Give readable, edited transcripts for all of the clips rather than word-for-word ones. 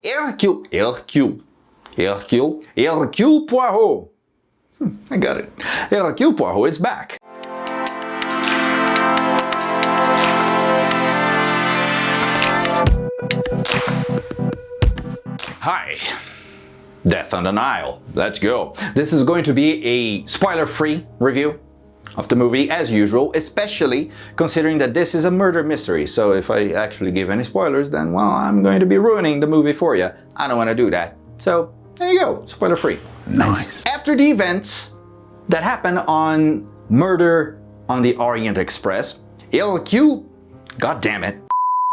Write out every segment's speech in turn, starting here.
Hercule Poirot. I got it. Hercule Poirot is back. Hi. Death on the Nile. Let's go. This is going to be a spoiler-free review of the movie as usual, especially considering that this is a murder mystery. So if I actually give any spoilers, then well, I'm going to be ruining the movie for you. I don't want to do that. So there you go, spoiler-free. Nice. After the events that happened on Murder on the Orient Express, Hercule,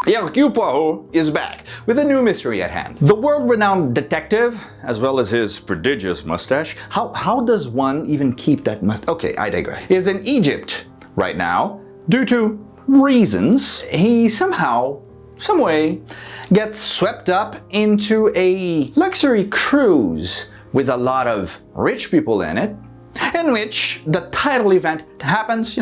Hercule Poirot is back with a new mystery at hand. The world-renowned detective, as well as his prodigious mustache, how does one even keep that mustache? Okay, I digress. Is in Egypt right now due to reasons. He somehow, some way, gets swept up into a luxury cruise with a lot of rich people in it, in which the title event happens,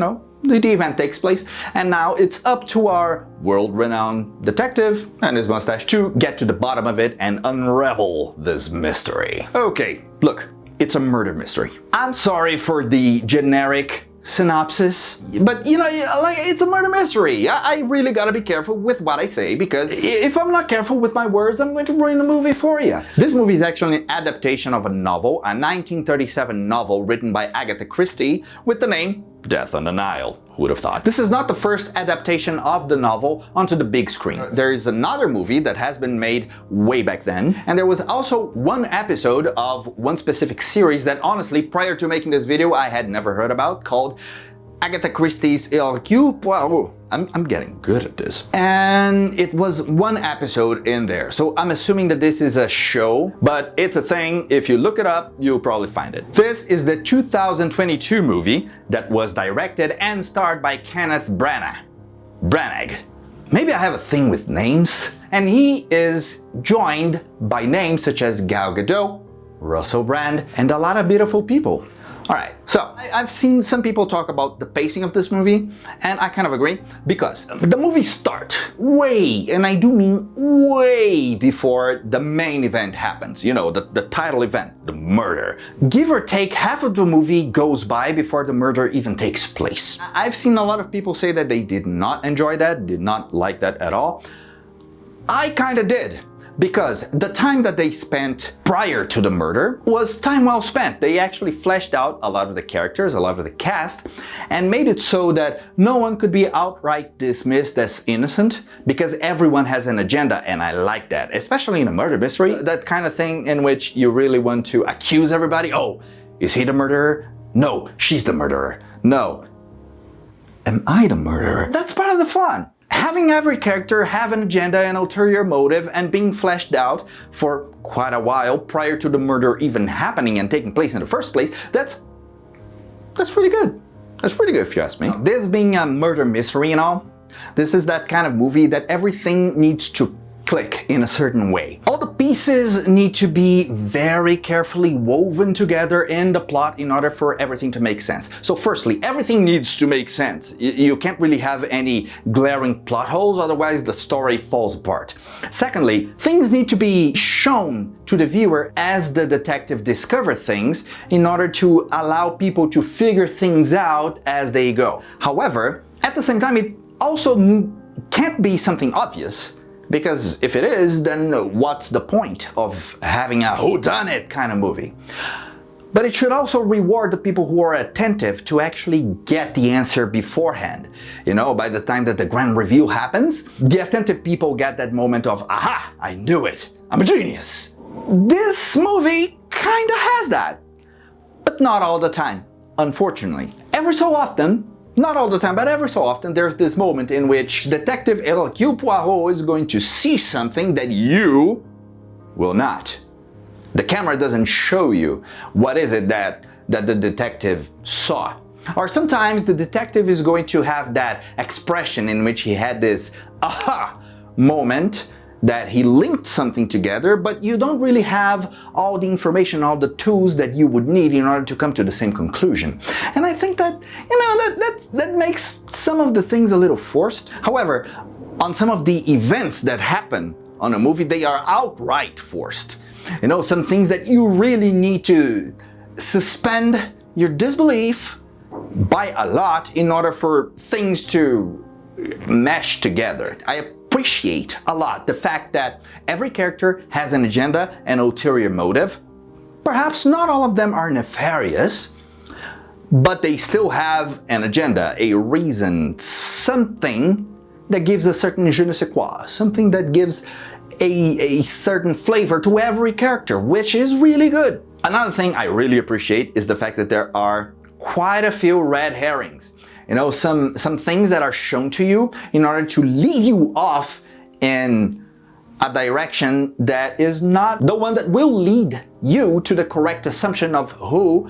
the event takes place, and now it's up to our world-renowned detective and his mustache to get to the bottom of it and unravel this mystery. Okay, look, it's a murder mystery. I'm sorry for the generic synopsis, but it's a murder mystery. I really gotta be careful with what I say, because if I'm not careful with my words, I'm going to ruin the movie for you. This movie is actually an adaptation of a novel, a 1937 novel written by Agatha Christie with the name Death on the Nile. Who would have thought? This is not the first adaptation of the novel onto the big screen. There is another movie that has been made way back then, and there was also one episode of one specific series that honestly, prior to making this video, I had never heard about, called Agatha Christie's Hercule Poirot. I'm getting good at this. And it was one episode in there. So I'm assuming that this is a show, but it's a thing. If you look it up, you'll probably find it. This is the 2022 movie that was directed and starred by Kenneth Branagh. Maybe I have a thing with names. And he is joined by names such as Gal Gadot, Russell Brand, and a lot of beautiful people. Alright, so I've seen some people talk about the pacing of this movie, and I kind of agree, because the movie starts way, and I do mean way before the main event happens, the title event, the murder. Give or take, half of the movie goes by before the murder even takes place. I've seen a lot of people say that they did not enjoy that, did not like that at all. I kind of did. Because the time that they spent prior to the murder was time well spent. They actually fleshed out a lot of the characters, a lot of the cast, and made it so that no one could be outright dismissed as innocent, because everyone has an agenda, and I like that. Especially in a murder mystery, that kind of thing in which you really want to accuse everybody. Oh, is he the murderer? No, she's the murderer. No, am I the murderer? That's part of the fun. Having every character have an agenda and ulterior motive and being fleshed out for quite a while prior to the murder even happening and taking place in the first place, that's pretty good. That's pretty good if you ask me. This being a murder mystery and all, this is that kind of movie that everything needs to click in a certain way. All the pieces need to be very carefully woven together in the plot in order for everything to make sense. So firstly, everything needs to make sense. You can't really have any glaring plot holes, otherwise the story falls apart. Secondly, things need to be shown to the viewer as the detective discovers things in order to allow people to figure things out as they go. However, at the same time, it also can't be something obvious. Because if it is, then what's the point of having a whodunit kind of movie? But it should also reward the people who are attentive to actually get the answer beforehand. By the time that the grand reveal happens, the attentive people get that moment of, aha, I knew it, I'm a genius. This movie kinda has that, but not all the time, unfortunately. Every so often, not all the time, but every so often, there's this moment in which Detective Hercule Poirot is going to see something that you will not. The camera doesn't show you what is it that the detective saw. Or sometimes the detective is going to have that expression in which he had this aha moment that he linked something together, but you don't really have all the information, all the tools that you would need in order to come to the same conclusion. And I think that, that makes some of the things a little forced. However, on some of the events that happen on a movie, they are outright forced. You know, some things that you really need to suspend your disbelief by a lot in order for things to mesh together. I appreciate a lot the fact that every character has an agenda, an ulterior motive. Perhaps not all of them are nefarious, but they still have an agenda, a reason, something that gives a certain je ne sais quoi, something that gives a certain flavor to every character, which is really good. Another thing I really appreciate is the fact that there are quite a few red herrings. You know, some things that are shown to you in order to lead you off in a direction that is not the one that will lead you to the correct assumption of who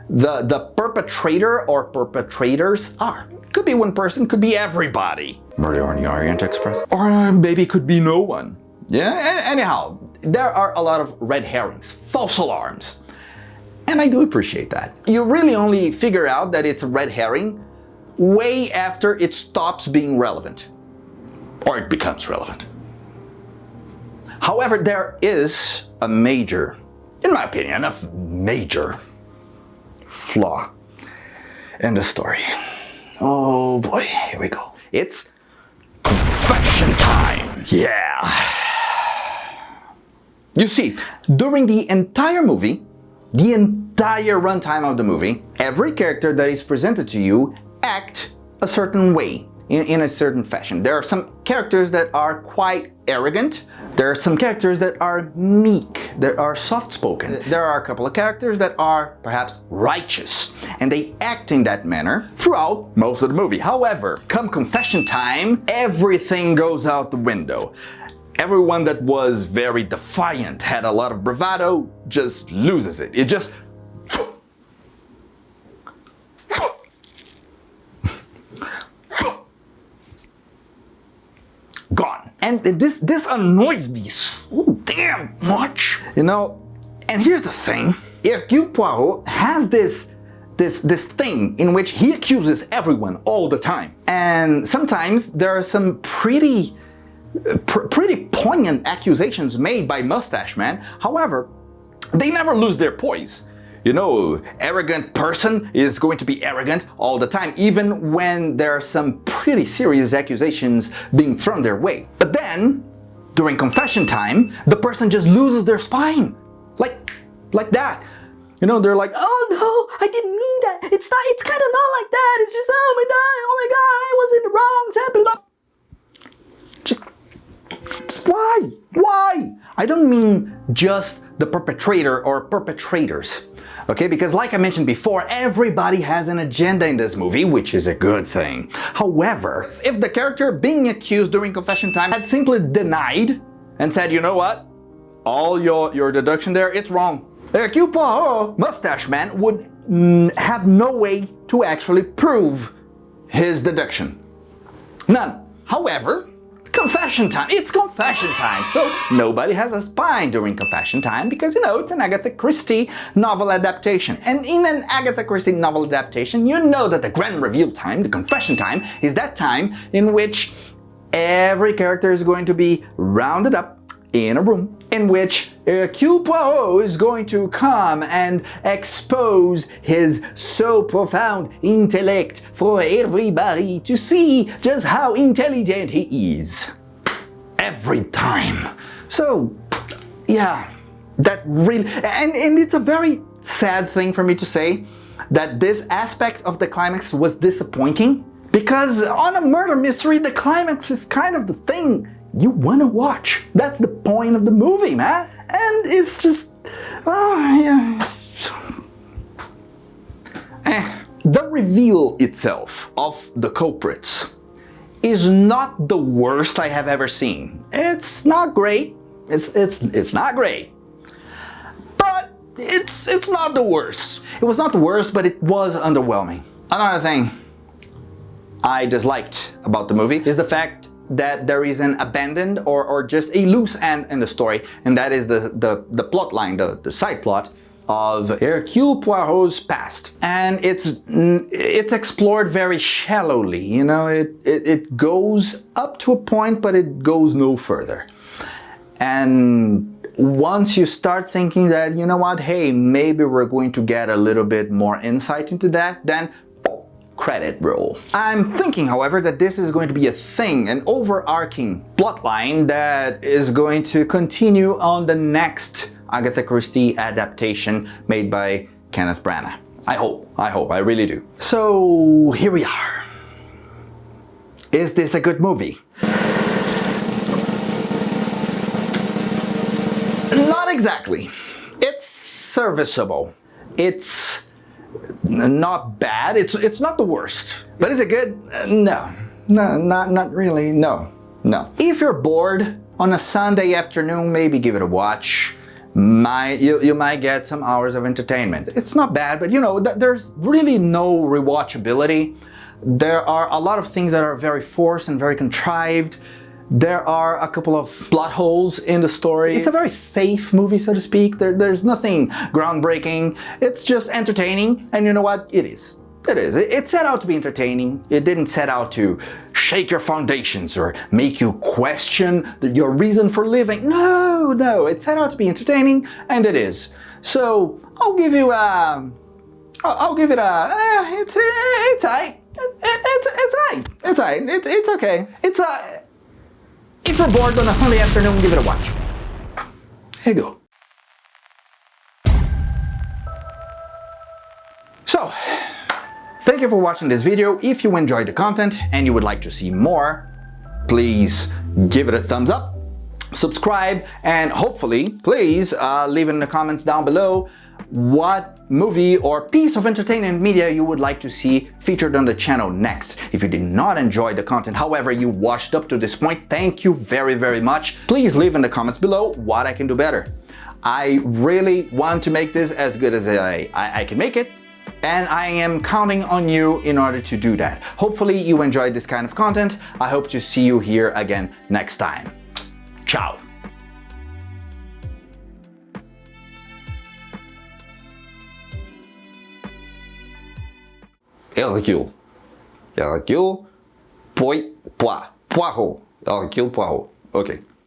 the perpetrator or perpetrators are. Could be one person, could be everybody. Murder on the Orient Express. Or maybe could be no one. Yeah, anyhow, there are a lot of red herrings, false alarms. And I do appreciate that. You really only figure out that it's a red herring way after it stops being relevant. Or it becomes relevant. However, there is a major, in my opinion, a major flaw in the story. Oh boy, here we go. It's confession time. Yeah. You see, during the entire movie, the entire runtime of the movie, every character that is presented to you act a certain way, in a certain fashion. There are some characters that are quite arrogant. There are some characters that are meek, that are soft-spoken. There are a couple of characters that are perhaps righteous, and they act in that manner throughout most of the movie. However, come confession time, everything goes out the window. Everyone that was very defiant, had a lot of bravado, just loses it. It just... gone. And this annoys me so damn much. You know, and here's the thing. Hercule Poirot has this thing in which he accuses everyone all the time. And sometimes there are some pretty poignant accusations made by Mustache Man. However, they never lose their poise. You know, arrogant person is going to be arrogant all the time, even when there are some pretty serious accusations being thrown their way. But then, during confession time, the person just loses their spine. Like that. You know, they're like, oh no, I didn't mean that. It's kind of not like that. It's just, oh my god, I was in the wrong. Just why? I don't mean just the perpetrator or perpetrators. Okay, because like I mentioned before, everybody has an agenda in this movie, which is a good thing. However, if the character being accused during confession time had simply denied and said, you know what, all your deduction there, it's wrong. Hercule Poirot, Mustache Man, would have no way to actually prove his deduction. None. However, confession time. It's confession time, so nobody has a spine during confession time because, you know, it's an Agatha Christie novel adaptation. And in an Agatha Christie novel adaptation, you know that the grand reveal time, the confession time, is that time in which every character is going to be rounded up in a room in which Hercule Poirot is going to come and expose his so profound intellect for everybody to see just how intelligent he is. Every time. So, yeah, that really... And it's a very sad thing for me to say that this aspect of the climax was disappointing, because on a murder mystery, the climax is kind of the thing you want to watch. That's the point of the movie, man. And it's just... The reveal itself of the culprits is not the worst I have ever seen. It's not great. It's not great. But it's not the worst. It was not the worst, but it was underwhelming. Another thing I disliked about the movie is the fact that there is an abandoned or just a loose end in the story, and that is the plot line, the side plot of Hercule Poirot's past. And it's explored very shallowly, you know, it goes up to a point, but it goes no further. And once you start thinking that, you know what, hey, maybe we're going to get a little bit more insight into that, then credit roll. I'm thinking, however, that this is going to be a thing, an overarching plotline that is going to continue on the next Agatha Christie adaptation made by Kenneth Branagh. I hope, I really do. So here we are. Is this a good movie? Not exactly. It's serviceable. It's not bad. It's not the worst. But is it good? No, not really. No. If you're bored on a Sunday afternoon, maybe give it a watch. You might get some hours of entertainment. It's not bad, but you know, there's really no rewatchability. There are a lot of things that are very forced and very contrived. There are a couple of plot holes in the story. It's a very safe movie, so to speak. There's nothing groundbreaking. It's just entertaining, and you know what? It is. It set out to be entertaining. It didn't set out to shake your foundations or make you question your reason for living. No, it set out to be entertaining, and it is. So I'll give it a. It's aight. It's aight. It's okay. It's a. If you're bored on a Sunday afternoon, give it a watch. Here you go. So, thank you for watching this video. If you enjoyed the content and you would like to see more, please give it a thumbs up, subscribe, and hopefully, please leave in the comments down below what movie or piece of entertainment media you would like to see featured on the channel next. If you did not enjoy the content, however, you watched up to this point, thank you very, very much. Please leave in the comments below what I can do better. I really want to make this as good as I can make it, and I am counting on you in order to do that. Hopefully you enjoyed this kind of content. I hope to see you here again next time. Ciao. Hercule. Hercule. Poirot. Hercule Poirot. Okay.